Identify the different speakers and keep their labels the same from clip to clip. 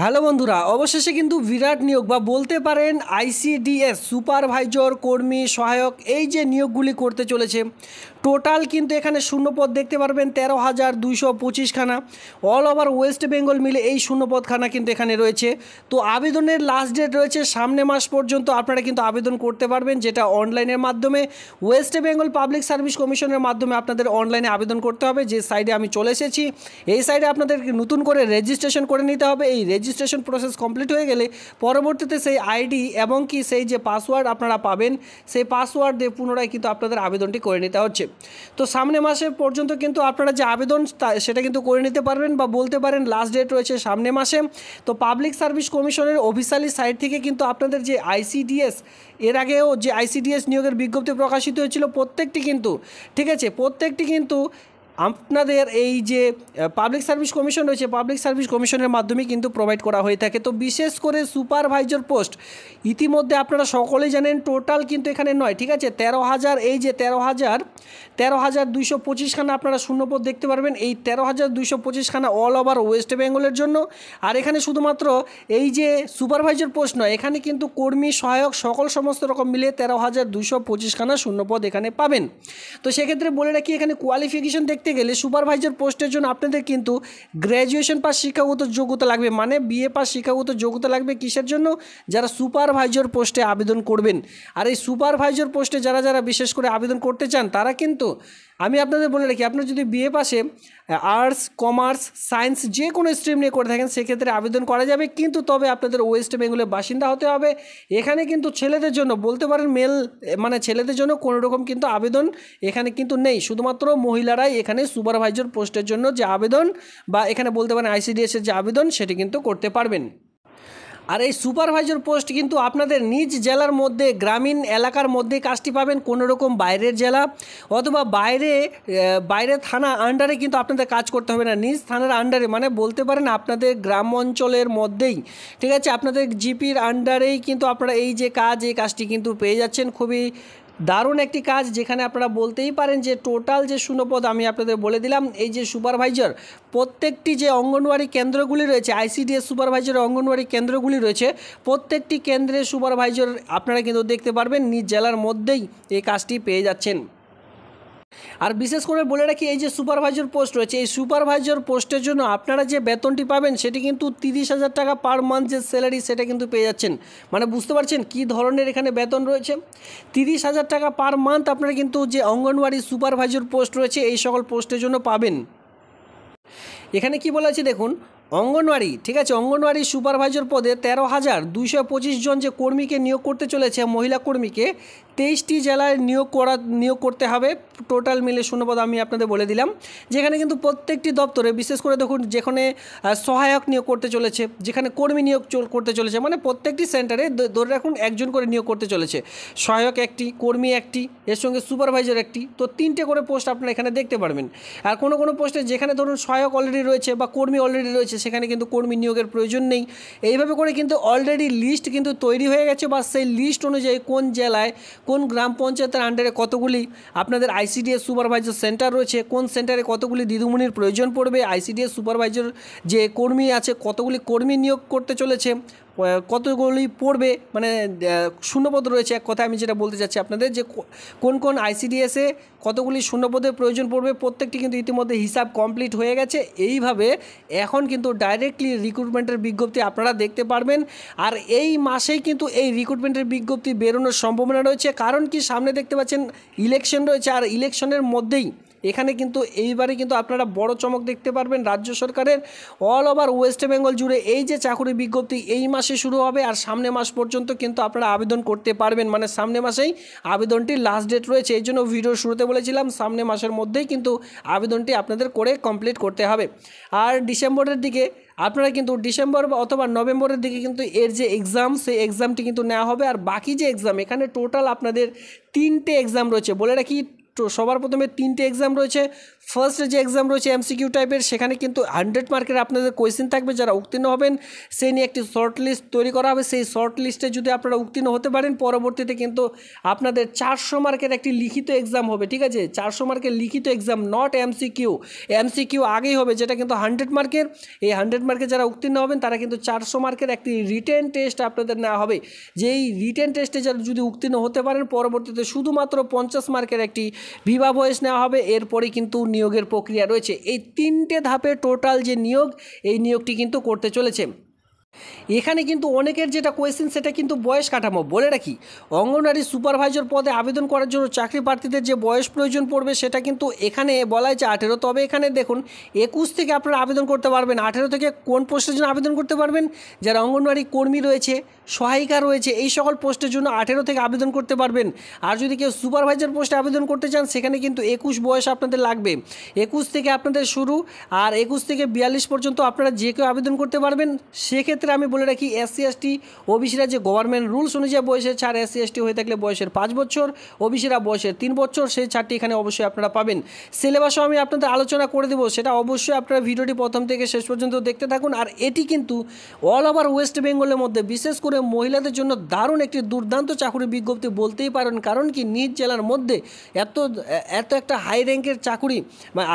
Speaker 1: Hello বন্ধুরা, অবশেষে কিন্তু বিরাট নিয়োগ বা বলতে পারেন আইসিডিএস সুপারভাইজর কর্মী সহায়ক এই যে নিয়োগগুলি করতে চলেছে, টোটাল কিন্তু এখানে শূন্যপদ দেখতে পারবেন 13,225খানা। অল ওভার ওয়েস্ট বেঙ্গল মিলে এই শূন্যপদখানা কিন্তু এখানে রয়েছে। তো আবেদনের লাস্ট ডেট রয়েছে সামনে মাস পর্যন্ত আপনারা কিন্তু আবেদন করতে পারবেন, যেটা অনলাইনের মাধ্যমে ওয়েস্ট বেঙ্গল পাবলিক সার্ভিস কমিশনের মাধ্যমে আপনাদের অনলাইনে আবেদন করতে হবে। যে সাইডে আমি চলে এসেছি, এই সাইডে আপনাদের নতুন করে রেজিস্ট্রেশন করে নিতে হবে। এই রেজিস্ট্রেশন প্রসেস কমপ্লিট হয়ে গেলে পরবর্তীতে সেই আইডি এবং কি সেই যে পাসওয়ার্ড আপনারা পাবেন, সেই পাসওয়ার্ড দিয়ে পুনরায় কিন্তু আপনাদের আবেদনটি করে নিতে হচ্ছে। তো সামনে মাসের পর্যন্ত কিন্তু আপনারা যে আবেদন সেটা কিন্তু করে নিতে পারবেন, বা বলতে পারেন লাস্ট ডেট রয়েছে সামনে মাসে। তো পাবলিক সার্ভিস কমিশনের অফিসিয়ালি সাইট থেকে কিন্তু আপনাদের যে আইসিডিএস, এর আগেও যে আইসিডিএস নিয়োগের বিজ্ঞপ্তি প্রকাশিত হয়েছিল প্রত্যেকটি কিন্তু, ঠিক আছে, প্রত্যেকটি কিন্তু আপনাদের এই যে পাবলিক সার্ভিস কমিশন রয়েছে, পাবলিক সার্ভিস কমিশনের মাধ্যমে কিন্তু প্রোভাইড করা হয়ে থাকে। তো বিশেষ করে সুপারভাইজার পোস্ট ইতিমধ্যে আপনারা সকলেই জানেন টোটাল কিন্তু এখানে নয়, ঠিক আছে, 13,000, এই যে 13,225খানা আপনারা শূন্যপদ দেখতে পারবেন। এই 13,225খানা অল ওভার ওয়েস্ট বেঙ্গলের জন্য। আর এখানে শুধুমাত্র এই যে সুপারভাইজার পোস্ট নয়, এখানে কিন্তু কর্মী সহায়ক সকল সমস্ত রকম মিলে 13,225খানা শূন্যপদ এখানে পাবেন। তো সেক্ষেত্রে বলে রাখি, এখানে কোয়ালিফিকেশন দেখতে গেলে সুপারভাইজার পোস্টের জন্য আপনাদের কিন্তু গ্র্যাজুয়েশন পাস শিক্ষাগত যোগ্যতা লাগবে, মানে বিএ পাস শিক্ষাগত যোগ্যতা লাগবে। কিসের জন্য? যারা সুপারভাইজার পোস্টে আবেদন করবেন। আর এই সুপারভাইজার পোস্টে যারা যারা বিশেষ করে আবেদন করতে চান, তারা কিন্তু আমি আপনাদের বলে রাখি, আপনার যদি বিএ পাশে আর্টস, কমার্স, সায়েন্স যে কোনো স্ট্রিম নিয়ে করে থাকেন সেক্ষেত্রে আবেদন করা যাবে, কিন্তু তবে আপনাদের ওয়েস্ট বেঙ্গলের বাসিন্দা হতে হবে। এখানে কিন্তু ছেলেদের জন্য বলতে পারেন মেল, মানে ছেলেদের জন্য কোনো রকম কিন্তু আবেদন এখানে কিন্তু নেই। শুধুমাত্র মহিলারাই এখানে সুপারভাইজার পোস্টের জন্য যে আবেদন, বা এখানে বলতে পারেন আইসিডিএসের যে আবেদন, সেটি কিন্তু করতে পারবেন। আর এই সুপারভাইজার পোস্ট কিন্তু আপনাদের নিজ জেলার মধ্যে, গ্রামীণ এলাকার মধ্যে কাজটি পাবেন। কোনো রকম বাইরের জেলা অথবা বাইরে থানা আন্ডারে কিন্তু আপনাদের কাজ করতে হবে না, নিজ থানার আন্ডারে, মানে বলতে পারেন আপনাদের গ্রাম অঞ্চলের মধ্যেই, ঠিক আছে, আপনাদের জিপির আন্ডারেই কিন্তু আপনারা এই যে এই কাজটি কিন্তু পেয়ে যাচ্ছেন। খুবই দারুণ একটি কাজ, যেখানে আপনারা বলতেই পারেন যে টোটাল যে শূন্যপদ আমি আপনাদের বলে দিলাম, এই যে সুপারভাইজার প্রত্যেকটি যে অঙ্গনওয়াড়ি কেন্দ্রগুলি রয়েছে, আইসিডিএস সুপারভাইজার অঙ্গনওয়াড়ি কেন্দ্রগুলি রয়েছে, প্রত্যেকটি কেন্দ্রে সুপারভাইজার আপনারা কিন্তু দেখতে পারবেন, নিজ জেলার মধ্যেই এই কাজটি পেয়ে যাচ্ছেন। আর বিশেষ করে বলে রাখি, এই যে সুপারভাইজার পোস্ট রয়েছে, এই সুপারভাইজার পোস্টের জন্য আপনারা যে বেতনটি পাবেন সেটি কিন্তু 30,000 টাকা পার মান্থ যে স্যালারি, সেটা কিন্তু পেয়ে যাচ্ছেন। মানে বুঝতে পারছেন কী ধরনের এখানে বেতন রয়েছে। 30,000 টাকা পার মান্থ আপনারা কিন্তু যে অঙ্গনওয়াড়ি সুপারভাইজার পোস্ট রয়েছে এই সকল পোস্টের জন্য পাবেন। এখানে কি বলা আছে দেখুন, অঙ্গনওয়াড়ি, ঠিক আছে, অঙ্গনওয়াড়ি সুপারভাইজার পদে 13,225 জন যে কর্মীকে নিয়োগ করতে চলেছে, মহিলা কর্মীকে 23টি জেলায় নিয়োগ করতে হবে। টোটাল মিলে শূন্যপদ আমি আপনাদের বলে দিলাম, যেখানে কিন্তু প্রত্যেকটি দপ্তরে, বিশেষ করে দেখুন যেখানে সহায়ক নিয়োগ করতে চলেছে, যেখানে কর্মী নিয়োগ করতে চলেছে, মানে প্রত্যেকটি সেন্টারে ধরে রাখুন একজন করে নিয়োগ করতে চলেছে, সহায়ক একটি, কর্মী একটি, এর সঙ্গে সুপারভাইজার একটি। তো 3টে করে পোস্ট আপনারা এখানে দেখতে পারবেন। আর কোনো পোস্টে যেখানে ধরুন সহায়ক অলরেডি রয়েছে বা কর্মী অলরেডি রয়েছে, সেখানে কিন্তু কর্মী নিয়োগের প্রয়োজন নেই। এইভাবে করে কিন্তু অলরেডি লিস্ট কিন্তু তৈরি হয়ে গেছে, বা সেই লিস্ট অনুযায়ী কোন জেলায় কোন গ্রাম পঞ্চায়েতের আন্ডারে কতগুলি আপনাদের আইসিডিএস সুপারভাইজার সেন্টার রয়েছে, কোন সেন্টারে কতগুলি দিদিমণির প্রয়োজন পড়বে, আইসিডিএস সুপারভাইজার যে কর্মী আছে কতগুলি কর্মী নিয়োগ করতে চলেছে, কতগুলি পড়বে, মানে শূন্যপদ রয়েছে। এক কথা আমি যেটা বলতে চাচ্ছি আপনাদের, যে কোন কোন আইসিডিএসে কতগুলি শূন্যপদের প্রয়োজন পড়বে, প্রত্যেকটি কিন্তু ইতিমধ্যে হিসাব কমপ্লিট হয়ে গেছে। এইভাবে এখন কিন্তু ডাইরেক্টলি রিক্রুটমেন্টের বিজ্ঞপ্তি আপনারা দেখতে পারবেন। আর এই মাসেই কিন্তু এই রিক্রুটমেন্টের বিজ্ঞপ্তি বেরোনোর সম্ভাবনা রয়েছে, কারণ কি সামনে দেখতে পাচ্ছেন ইলেকশন রয়েছে, আর ইলেকশনের মধ্যেই এখানে কিন্তু এইবারে কিন্তু আপনারা বড় চমক দেখতে পারবেন। রাজ্য সরকারের অল ওভার ওয়েস্ট বেঙ্গল জুড়ে এই যে চাকরি বিজ্ঞপ্তি এই মাসে শুরু হবে, আর সামনে মাস পর্যন্ত কিন্তু আপনারা আবেদন করতে পারবেন, মানে সামনে মাসেই আবেদনটির লাস্ট ডেট রয়েছে। এই জন্য ভিডিওর শুরুতে বলেছিলাম সামনে মাসের মধ্যেই কিন্তু আবেদনটি আপনাদের করে কমপ্লিট করতে হবে। আর ডিসেম্বরের দিকে আপনারা কিন্তু ডিসেম্বর অথবা নভেম্বরের দিকে কিন্তু এর যে এক্সাম, সেই এক্সামটি কিন্তু নেওয়া হবে। আর বাকি যে এক্সাম, এখানে টোটাল আপনাদের 3টে এক্সাম রয়েছে। বলে রাখি, সবার প্রথমে 3টে এক্সাম রয়েছে। ফার্স্ট যে এক্সাম রয়েছে এমসিকিউ টাইপের, সেখানে কিন্তু 100 মার্কের আপনাদের কোয়েশ্চেন থাকবে। যারা উত্তীর্ণ হবেন সেই নিয়ে একটি শর্ট লিস্ট তৈরি করা হবে। সেই শর্ট লিস্টে যদি আপনারা উত্তীর্ণ হতে পারেন, পরবর্তীতে কিন্তু আপনাদের 400 মার্কের একটি লিখিত এক্সাম হবে, ঠিক আছে? 400 মার্কের লিখিত এক্সাম, নট এমসিকিউ। এমসিকিউ আগেই হবে, যেটা কিন্তু 100 মার্কের। এই 100 মার্কে যারা উত্তীর্ণ হবেন তারা কিন্তু 400 মার্কের একটি রিটেন টেস্ট আপনাদের নেওয়া হবে। যেই রিটেন টেস্টে যারা যদি উত্তীর্ণ হতে পারেন, পরবর্তীতে শুধুমাত্র 50 মার্কের একটি ভিভা ভয়েস নেওয়া হবে। এরপরে কিন্তু নিয়োগের প্রক্রিয়া রয়েছে। এই 3টে ধাপে টোটাল যে নিয়োগ, এই নিয়োগটি কিন্তু করতে চলেছে। এখানে কিন্তু অনেকের যেটা কোয়েশ্চেন, সেটা কিন্তু বয়স কাঠামো। বলে রাখি, অঙ্গনওয়াড়ি সুপারভাইজার পদে আবেদন করার জন্য চাকরি প্রার্থীদের যে বয়স প্রয়োজন পড়বে, সেটা কিন্তু এখানে বলা হয়েছে 18। তবে এখানে দেখুন 21 থেকে আপনারা আবেদন করতে পারবেন। 18 থেকে কোন পোস্টের জন্য আবেদন করতে পারবেন? যারা অঙ্গনওয়াড়ি কর্মী রয়েছে, সহায়িকা রয়েছে, এই সকল পোস্টের জন্য 18 থেকে আবেদন করতে পারবেন। আর যদি কেউ সুপারভাইজার পোস্টে আবেদন করতে চান, সেখানে কিন্তু 21 বয়স আপনাদের লাগবে। 21 থেকে আপনাদের শুরু, আর 21 থেকে 42 পর্যন্ত আপনারা যে কেউ আবেদন করতে পারবেন। সেক্ষেত্রে আমি বলে রাখি, এসসি এসটি ওবিসিরা যে গভর্নমেন্ট রুলস অনুযায়ী বয়সের ছাড়, এসসি এসটি হয়ে থাকলে বয়সের 5 বছর, ওবিসিরা বয়সের 3 বছর, সেই ছাড়টি এখানে অবশ্যই আপনারা পাবেন। সিলেবাসও আমি আপনাদের আলোচনা করে দেবো, সেটা অবশ্যই আপনারা ভিডিওটি প্রথম থেকে শেষ পর্যন্ত দেখতে থাকুন। আর এটি কিন্তু অল ওভার ওয়েস্ট বেঙ্গলের মধ্যে, বিশেষ করে মহিলাদের জন্য দারুণ একটি দুর্দান্ত চাকরি বিজ্ঞপ্তি বলতেই পারেন। কারণ কি, নিজ জেলার মধ্যে এত একটা হাই র্যাঙ্কের চাকরি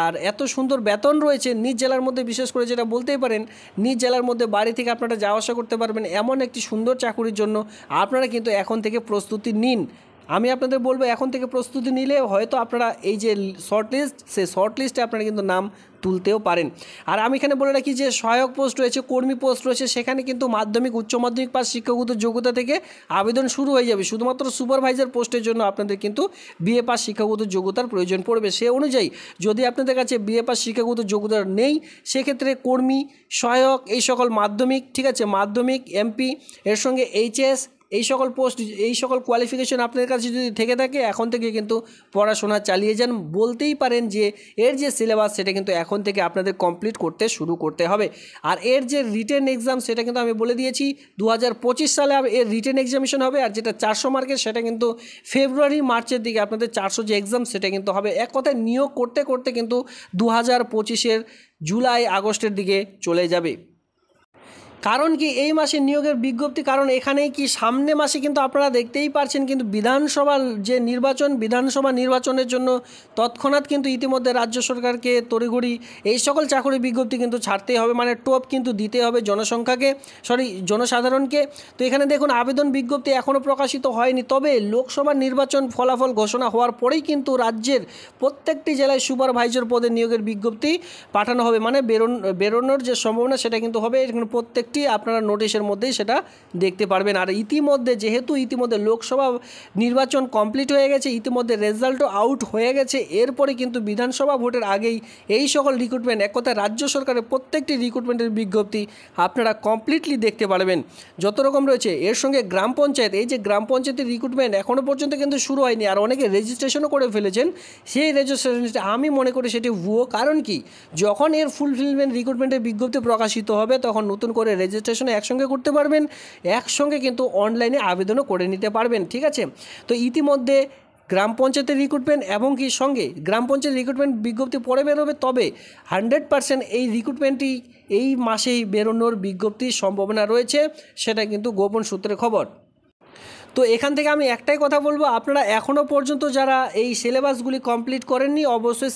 Speaker 1: আর এত সুন্দর বেতন রয়েছে নিজ জেলার মধ্যে, বিশেষ করে যেটা বলতেই পারেন, নিজ জেলার মধ্যে বাড়ি থেকে আপনারা যাওয়া আসা করতে পারবেন। এমন একটি সুন্দর চাকরির জন্য আপনারা কিন্তু এখন থেকে প্রস্তুতি নিন। আমি আপনাদের বলবো, এখন থেকে প্রস্তুতি নিলে হয়তো আপনারা এই যে শর্ট লিস্ট, সেই শর্ট লিস্টে আপনারা কিন্তু নাম তুলতেও পারেন। আর আমি এখানে বলে রাখি যে সহায়ক পোস্ট রয়েছে, কর্মী পোস্ট রয়েছে, সেখানে কিন্তু মাধ্যমিক, উচ্চ মাধ্যমিক পাস শিক্ষাগত যোগ্যতা থেকে আবেদন শুরু হয়ে যাবে। শুধুমাত্র সুপারভাইজার পোস্টের জন্য আপনাদের কিন্তু বিএ পাস শিক্ষাগত যোগ্যতার প্রয়োজন পড়বে। সে অনুযায়ী যদি আপনাদের কাছে বিএ পাস শিক্ষাগত যোগ্যতা নেই, সেক্ষেত্রে কর্মী, সহায়ক, এই সকল মাধ্যমিক, ঠিক আছে, মাধ্যমিক, এমপি, এর সঙ্গে এইচএস, এই সকল পোস্ট, এই সকল কোয়ালিফিকেশন আপনাদের কাছে যদি থেকে থাকে, এখন থেকে কিন্তু পড়াশোনা চালিয়ে যান। বলতেই পারেন যে এর যে সিলেবাস, সেটা কিন্তু এখন থেকে আপনাদের কমপ্লিট করতে শুরু করতে হবে। আর এর যে রিটেন এক্সাম, সেটা কিন্তু আমি বলে দিয়েছি 2025 সালে এর রিটেন এক্সামিনেশন হবে। আর যেটা 400 মার্কের, সেটা কিন্তু ফেব্রুয়ারি মার্চের দিকে আপনাদের 400 যে এক্সাম, সেটা কিন্তু হবে। এক কথায় নিয়োগ করতে করতে কিন্তু 2025-এর জুলাই আগস্টের দিকে চলে যাবে। কারণ কি, এই মাসে নিয়োগের বিজ্ঞপ্তি, কারণ এখানেই কি সামনে মাসে কিন্তু আপনারা দেখতেই পারছেন, কিন্তু বিধানসভার যে নির্বাচন, বিধানসভা নির্বাচনের জন্য তৎক্ষণাৎ কিন্তু ইতিমধ্যে রাজ্য সরকারকে তড়িঘড়ি এই সকল চাকরি বিজ্ঞপ্তি কিন্তু ছাড়তেই হবে, মানে টপ কিন্তু দিতে হবে জনসাধারণকে। তো এখানে দেখুন, আবেদন বিজ্ঞপ্তি এখনও প্রকাশিত হয়নি। তবে লোকসভা নির্বাচন ফলাফল ঘোষণা হওয়ার পরেই কিন্তু রাজ্যের প্রত্যেকটি জেলায় সুপারভাইজার পদে নিয়োগের বিজ্ঞপ্তি পাঠানো হবে, মানে বেরোনোর যে সম্ভাবনা, সেটা কিন্তু হবে। এখানে প্রত্যেক আপনারা নোটিশের মধ্যেই সেটা দেখতে পারবেন। আর যেহেতু ইতিমধ্যে লোকসভা নির্বাচন কমপ্লিট হয়ে গেছে, ইতিমধ্যে রেজাল্টও আউট হয়ে গেছে, এরপরে কিন্তু বিধানসভা ভোটের আগেই এই সকল রিক্রুটমেন্ট, এক কথায় রাজ্য সরকারের প্রত্যেকটি রিক্রুটমেন্টের বিজ্ঞপ্তি আপনারা কমপ্লিটলি দেখতে পারবেন, যত রকম রয়েছে। এর সঙ্গে গ্রাম পঞ্চায়েত, এই যে গ্রাম পঞ্চায়েতের রিক্রুটমেন্ট এখনও পর্যন্ত কিন্তু শুরু হয়নি, আর অনেকে রেজিস্ট্রেশনও করে ফেলেছেন। সেই রেজিস্ট্রেশনটা আমি মনে করি সেটি ভুয়ো। কারণ কি, যখন এর ফুলফিলমেন্ট রিক্রুটমেন্টের বিজ্ঞপ্তি প্রকাশিত হবে, তখন নতুন করে রেজিস্ট্রেশনে একসঙ্গে করতে পারবেন, একসঙ্গে কিন্তু অনলাইনে আবেদনও করে নিতে পারবেন, ঠিক আছে? তো ইতিমধ্যে গ্রাম পঞ্চায়েতের রিক্রুটমেন্ট এবং কি সঙ্গে গ্রাম পঞ্চায়েত রিক্রুটমেন্ট বিজ্ঞপ্তি পরে বেরোবে। তবে 100% এই রিক্রুটমেন্টটি এই মাসেই বেরোনোর বিজ্ঞপ্তির সম্ভাবনা রয়েছে, সেটা কিন্তু গোপন সূত্রের খবর। তো এখান থেকে আমি একটাই কথা বলবো, আপনারা এখনও পর্যন্ত যারা এই সিলেবাসগুলি কমপ্লিট করেননি, অবশ্যই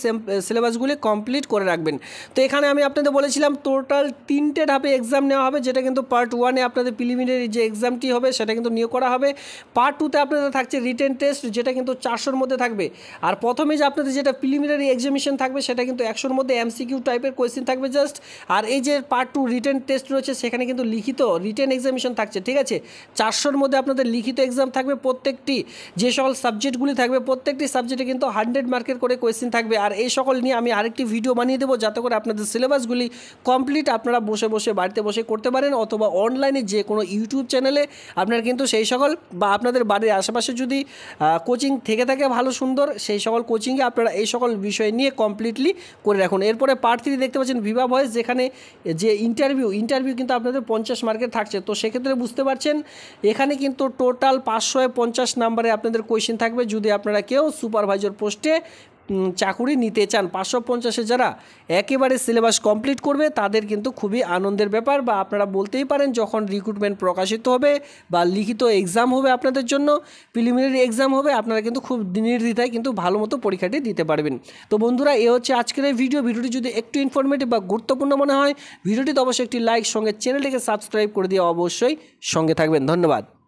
Speaker 1: সিলেবাসগুলি কমপ্লিট করে রাখবেন। তো এখানে আমি আপনাদের বলেছিলাম টোটাল 3টে ধাপে এক্সাম নেওয়া হবে, যেটা কিন্তু পার্ট 1-এ আপনাদের প্রিলিমিনারি যে এক্সামটি হবে, সেটা কিন্তু নিয়োগ করা হবে। পার্ট 2-তে আপনাদের থাকছে রিটেন টেস্ট, যেটা কিন্তু 400-র মধ্যে থাকবে। আর প্রথমে যে আপনাদের যেটা প্রিলিমিনারি এক্সামিনেশন থাকবে, সেটা কিন্তু 100-র মধ্যে এমসিকিউ টাইপের কোয়েশ্চেন থাকবে জাস্ট। আর এই যে পার্ট 2 রিটেন টেস্ট রয়েছে, সেখানে কিন্তু লিখিত রিটেন এক্সামিনেশন থাকছে, ঠিক আছে? 400-র মধ্যে আপনাদের লিখিত এক্সাম থাকবে। প্রত্যেকটি যে সকল সাবজেক্টগুলি থাকবে, প্রত্যেকটি সাবজেক্টে কিন্তু 100 মার্কের করে কোয়েশ্চেন থাকবে। আর এই সকল নিয়ে আমি আরেকটি ভিডিও বানিয়ে দেবো, যাতে করে আপনাদের সিলেবাসগুলি কমপ্লিট আপনারা বসে বসে বাড়িতে বসে করতে পারেন, অথবা অনলাইনে যে কোনো ইউটিউব চ্যানেলে আপনারা কিন্তু সেই সকল, বা আপনাদের বাড়ির আশেপাশে যদি কোচিং থেকে থাকে ভালো সুন্দর, সেই সকল কোচিংয়ে আপনারা এই সকল বিষয় নিয়ে কমপ্লিটলি করে রাখুন। এরপরে পার্ট 3 দেখতে পাচ্ছেন ভিভা ভয়েস, যেখানে যে ইন্টারভিউ কিন্তু আপনাদের 50 মার্কের থাকছে। তো সেক্ষেত্রে বুঝতে পারছেন, এখানে কিন্তু টোটাল টোটাল 550 নাম্বারে আপনাদের কোয়েশ্চেন থাকবে যদি আপনারা কেউ সুপারভাইজার পোস্টে চাকুরি নিতে চান। 550-এ যারা একেবারে সিলেবাস কমপ্লিট করবে তাদের কিন্তু খুবই আনন্দের ব্যাপার, বা আপনারা বলতেই পারেন যখন রিক্রুটমেন্ট প্রকাশিত হবে বা লিখিত এক্সাম হবে আপনাদের জন্য, প্রিলিমিনারি এক্সাম হবে, আপনারা কিন্তু খুব নির্দ্বিধায় কিন্তু ভালো মতো পরীক্ষাটি দিতে পারবেন। তো বন্ধুরা, এ হচ্ছে আজকের এই ভিডিওটি যদি একটু ইনফরমেটিভ বা গুরুত্বপূর্ণ মনে হয় ভিডিওটিতে অবশ্যই একটি লাইক, সঙ্গে চ্যানেলটিকে সাবস্ক্রাইব করে দিয়ে অবশ্যই সঙ্গে থাকবেন। ধন্যবাদ।